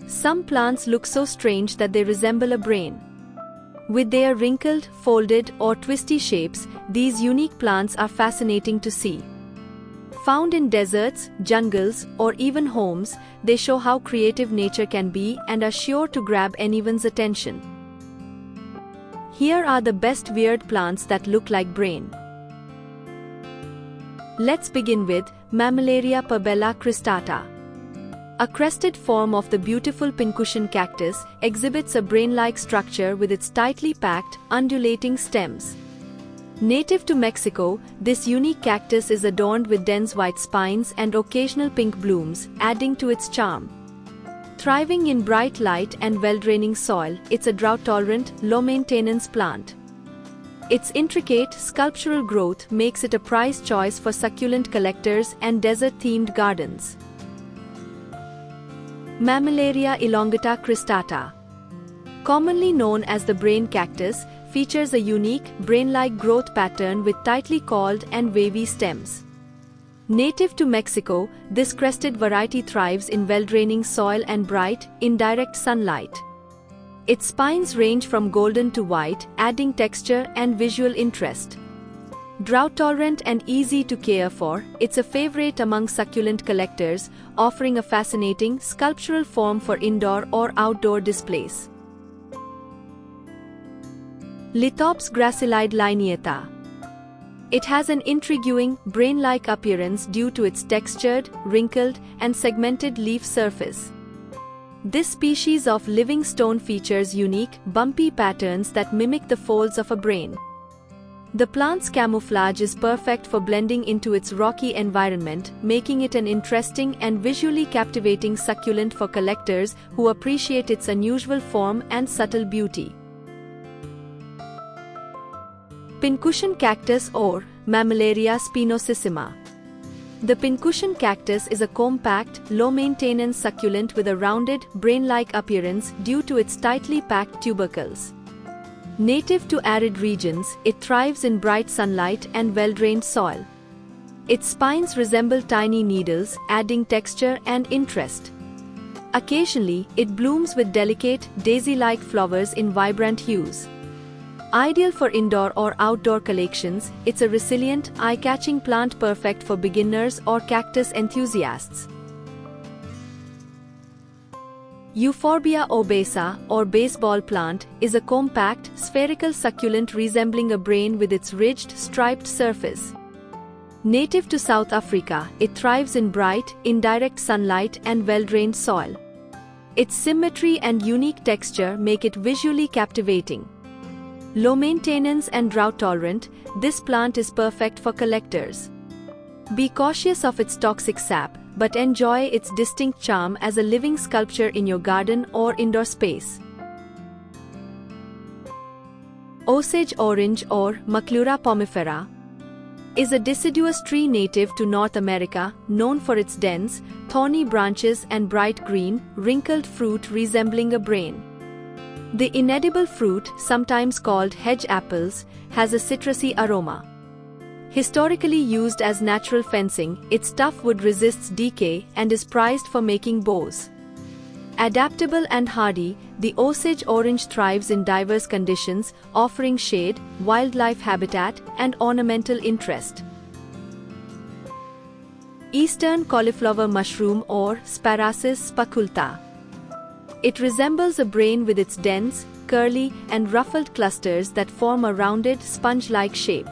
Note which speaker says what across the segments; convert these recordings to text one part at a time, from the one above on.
Speaker 1: Some plants look so strange that they resemble a brain. With their wrinkled, folded, or twisty shapes, these unique plants are fascinating to see. Found in deserts, jungles, or even homes, they show how creative nature can be and are sure to grab anyone's attention. Here are the best weird plants that look like brain. Let's begin with Mammillaria pabella cristata. A crested form of the beautiful pincushion cactus, exhibits a brain-like structure with its tightly packed, undulating stems. Native to Mexico, this unique cactus is adorned with dense white spines and occasional pink blooms, adding to its charm. Thriving in bright light and well-draining soil, it's a drought-tolerant, low-maintenance plant. Its intricate, sculptural growth makes it a prized choice for succulent collectors and desert-themed gardens. Mammillaria elongata cristata. Commonly known as the brain cactus, features a unique, brain-like growth pattern with tightly coiled and wavy stems. Native to Mexico, this crested variety thrives in well-draining soil and bright, indirect sunlight. Its spines range from golden to white, adding texture and visual interest. Drought-tolerant and easy to care for, it's a favorite among succulent collectors, offering a fascinating, sculptural form for indoor or outdoor displays. Lithops gracilide lineata. It has an intriguing, brain-like appearance due to its textured, wrinkled, and segmented leaf surface. This species of living stone features unique, bumpy patterns that mimic the folds of a brain. The plant's camouflage is perfect for blending into its rocky environment, making it an interesting and visually captivating succulent for collectors who appreciate its unusual form and subtle beauty. Pincushion cactus or Mammillaria spinosissima. The pincushion cactus is a compact, low-maintenance succulent with a rounded, brain-like appearance due to its tightly packed tubercles. Native to arid regions, it thrives in bright sunlight and well-drained soil. Its spines resemble tiny needles, adding texture and interest. Occasionally, it blooms with delicate, daisy-like flowers in vibrant hues. Ideal for indoor or outdoor collections, it's a resilient, eye-catching plant perfect for beginners or cactus enthusiasts. Euphorbia obesa, or baseball plant, is a compact, spherical succulent resembling a brain with its ridged, striped surface. Native to South Africa, it thrives in bright, indirect sunlight and well-drained soil. Its symmetry and unique texture make it visually captivating. Low maintenance and drought-tolerant, this plant is perfect for collectors. Be cautious of its toxic sap, but enjoy its distinct charm as a living sculpture in your garden or indoor space. Osage orange or Maclura pomifera is a deciduous tree native to North America, known for its dense, thorny branches and bright green, wrinkled fruit resembling a brain. The inedible fruit, sometimes called hedge apples, has a citrusy aroma. Historically used as natural fencing, its tough wood resists decay and is prized for making bows. Adaptable and hardy, the Osage orange thrives in diverse conditions, offering shade, wildlife habitat, and ornamental interest. Eastern cauliflower mushroom or Sparasis spaculta. It resembles a brain with its dense, curly, and ruffled clusters that form a rounded, sponge-like shape.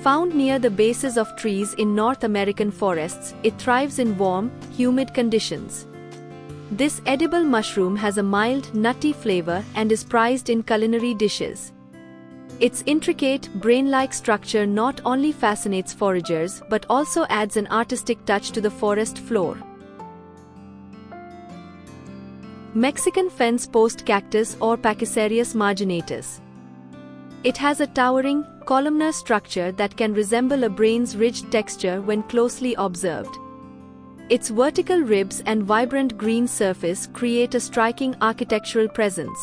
Speaker 1: Found near the bases of trees in North American forests, it thrives in warm, humid conditions. This edible mushroom has a mild, nutty flavor and is prized in culinary dishes. Its intricate, brain-like structure not only fascinates foragers but also adds an artistic touch to the forest floor. Mexican fence post cactus or Pachysarius marginatus. It has a towering, columnar structure that can resemble a brain's ridged texture when closely observed. Its vertical ribs and vibrant green surface create a striking architectural presence.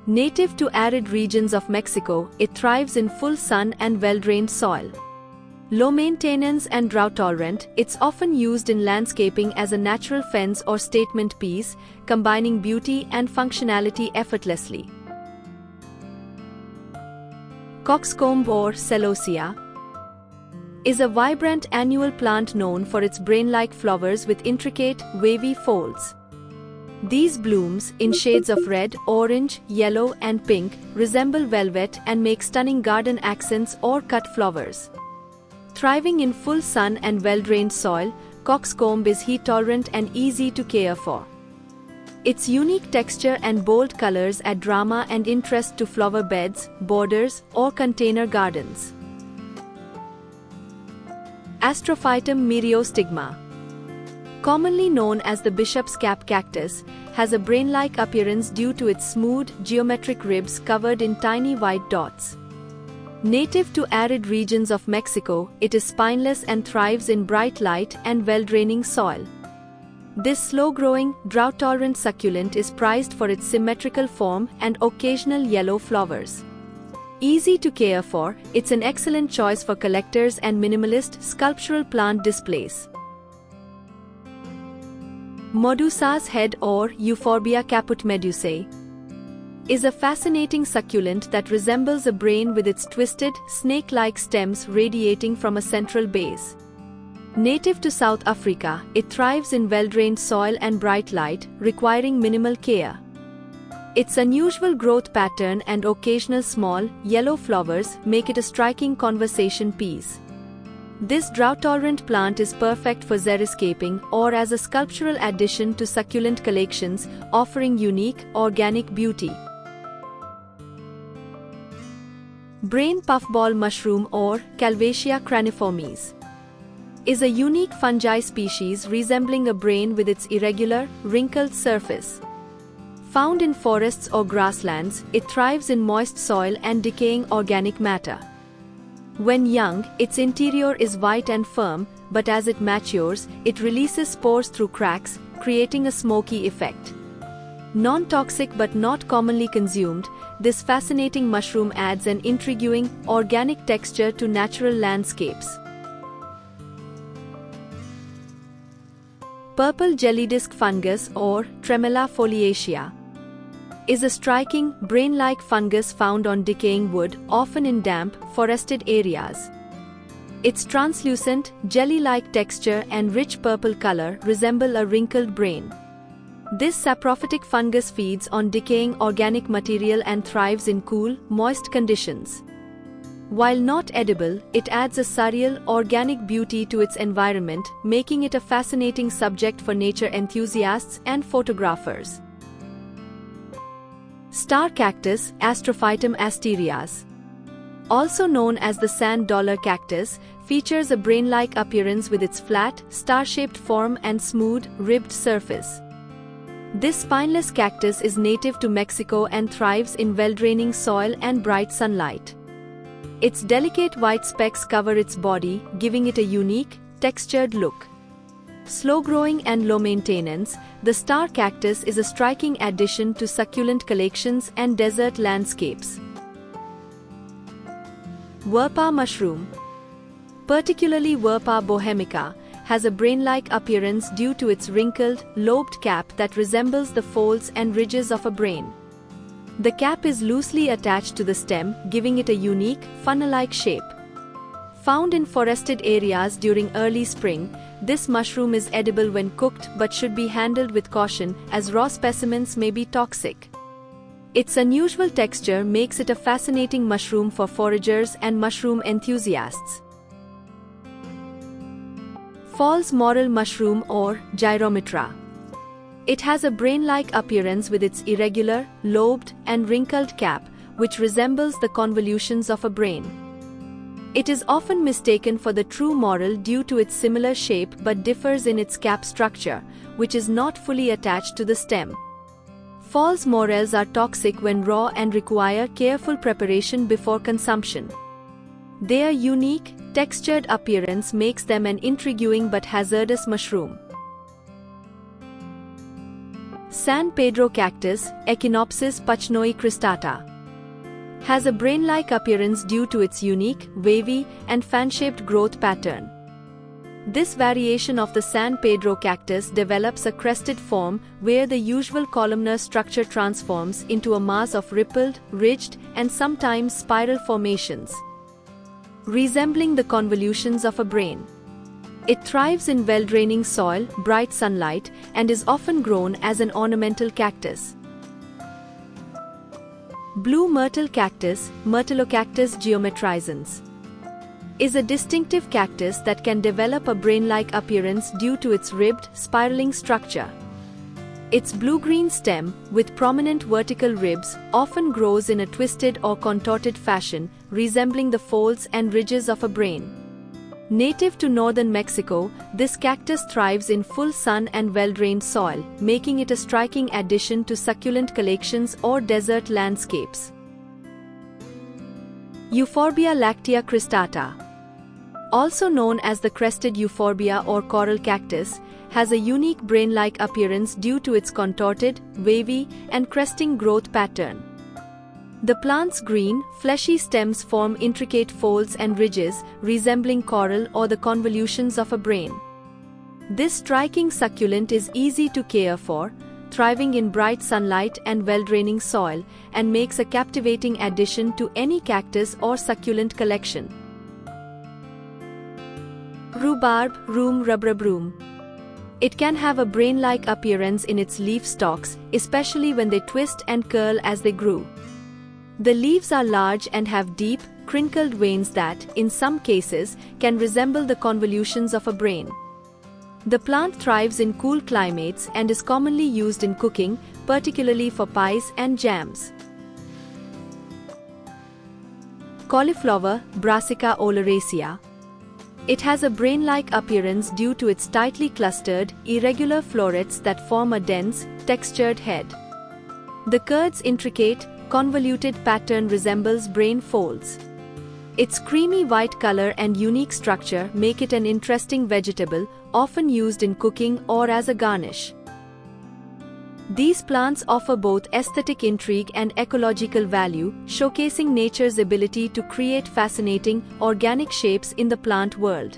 Speaker 1: Native to arid regions of Mexico, it thrives in full sun and well-drained soil. Low maintenance and drought tolerant, it's often used in landscaping as a natural fence or statement piece, combining beauty and functionality effortlessly. Coxcomb or Celosia is a vibrant annual plant known for its brain-like flowers with intricate, wavy folds. These blooms, in shades of red, orange, yellow, and pink, resemble velvet and make stunning garden accents or cut flowers. Thriving in full sun and well-drained soil, coxcomb is heat-tolerant and easy to care for. Its unique texture and bold colors add drama and interest to flower beds, borders, or container gardens. Astrophytum myriostigma, commonly known as the bishop's cap cactus, has a brain-like appearance due to its smooth, geometric ribs covered in tiny white dots. Native to arid regions of Mexico, it is spineless and thrives in bright light and well-draining soil. This slow-growing, drought-tolerant succulent is prized for its symmetrical form and occasional yellow flowers. Easy to care for, it's an excellent choice for collectors and minimalist sculptural plant displays. Medusa's head or Euphorbia caput medusae is a fascinating succulent that resembles a brain with its twisted, snake-like stems radiating from a central base. Native to South Africa, it thrives in well-drained soil and bright light, requiring minimal care. Its unusual growth pattern and occasional small, yellow flowers make it a striking conversation piece. This drought-tolerant plant is perfect for xeriscaping or as a sculptural addition to succulent collections, offering unique, organic beauty. Brain puffball mushroom or Calvaceae craniformis is a unique fungi species resembling a brain with its irregular, wrinkled surface. Found in forests or grasslands, it thrives in moist soil and decaying organic matter. When young, its interior is white and firm, but as it matures, it releases spores through cracks, creating a smoky effect. Non-toxic but not commonly consumed, this fascinating mushroom adds an intriguing, organic texture to natural landscapes. Purple jellydisc fungus or Tremella foliacea is a striking, brain-like fungus found on decaying wood, often in damp, forested areas. Its translucent, jelly-like texture and rich purple color resemble a wrinkled brain. This saprophytic fungus feeds on decaying organic material and thrives in cool, moist conditions. While not edible, it adds a surreal, organic beauty to its environment, making it a fascinating subject for nature enthusiasts and photographers. Star cactus, Astrophytum asterias, also known as the sand dollar cactus, features a brain-like appearance with its flat, star-shaped form and smooth, ribbed surface. This spineless cactus is native to Mexico and thrives in well-draining soil and bright sunlight. Its delicate white specks cover its body, giving it a unique, textured look. Slow-growing and low maintenance, the star cactus is a striking addition to succulent collections and desert landscapes. Verpa mushroom, particularly Verpa bohemica, has a brain-like appearance due to its wrinkled, lobed cap that resembles the folds and ridges of a brain. The cap is loosely attached to the stem, giving it a unique, funnel-like shape. Found in forested areas during early spring, this mushroom is edible when cooked but should be handled with caution as raw specimens may be toxic. Its unusual texture makes it a fascinating mushroom for foragers and mushroom enthusiasts. False morel mushroom or Gyromitra. It has a brain-like appearance with its irregular, lobed, and wrinkled cap, which resembles the convolutions of a brain. It is often mistaken for the true morel due to its similar shape but differs in its cap structure, which is not fully attached to the stem. False morels are toxic when raw and require careful preparation before consumption. Their unique, textured appearance makes them an intriguing but hazardous mushroom. San Pedro cactus, Echinopsis pachnoi cristata, Has a brain-like appearance due to its unique, wavy, and fan-shaped growth pattern. This variation of the San Pedro cactus develops a crested form where the usual columnar structure transforms into a mass of rippled, ridged, and sometimes spiral formations, resembling the convolutions of a brain. It thrives in well-draining soil, bright sunlight, and is often grown as an ornamental cactus. Blue myrtle cactus, Myrtellocactus geometrizans, is a distinctive cactus that can develop a brain-like appearance due to its ribbed, spiraling structure. Its blue-green stem, with prominent vertical ribs, often grows in a twisted or contorted fashion, resembling the folds and ridges of a brain. Native to northern Mexico, this cactus thrives in full sun and well-drained soil, making it a striking addition to succulent collections or desert landscapes. Euphorbia lactea cristata, also known as the crested euphorbia or coral cactus, has a unique brain-like appearance due to its contorted, wavy, and cresting growth pattern. The plant's green, fleshy stems form intricate folds and ridges, resembling coral or the convolutions of a brain. This striking succulent is easy to care for, thriving in bright sunlight and well-draining soil, and makes a captivating addition to any cactus or succulent collection. Rhubarb, Rheum rubrum. It can have a brain-like appearance in its leaf stalks, especially when they twist and curl as they grow. The leaves are large and have deep, crinkled veins that, in some cases, can resemble the convolutions of a brain. The plant thrives in cool climates and is commonly used in cooking, particularly for pies and jams. Cauliflower, Brassica oleracea. It has a brain-like appearance due to its tightly clustered, irregular florets that form a dense, textured head. The curd's intricate, convoluted pattern resembles brain folds. Its creamy white color and unique structure make it an interesting vegetable, often used in cooking or as a garnish. These plants offer both aesthetic intrigue and ecological value, showcasing nature's ability to create fascinating, organic shapes in the plant world.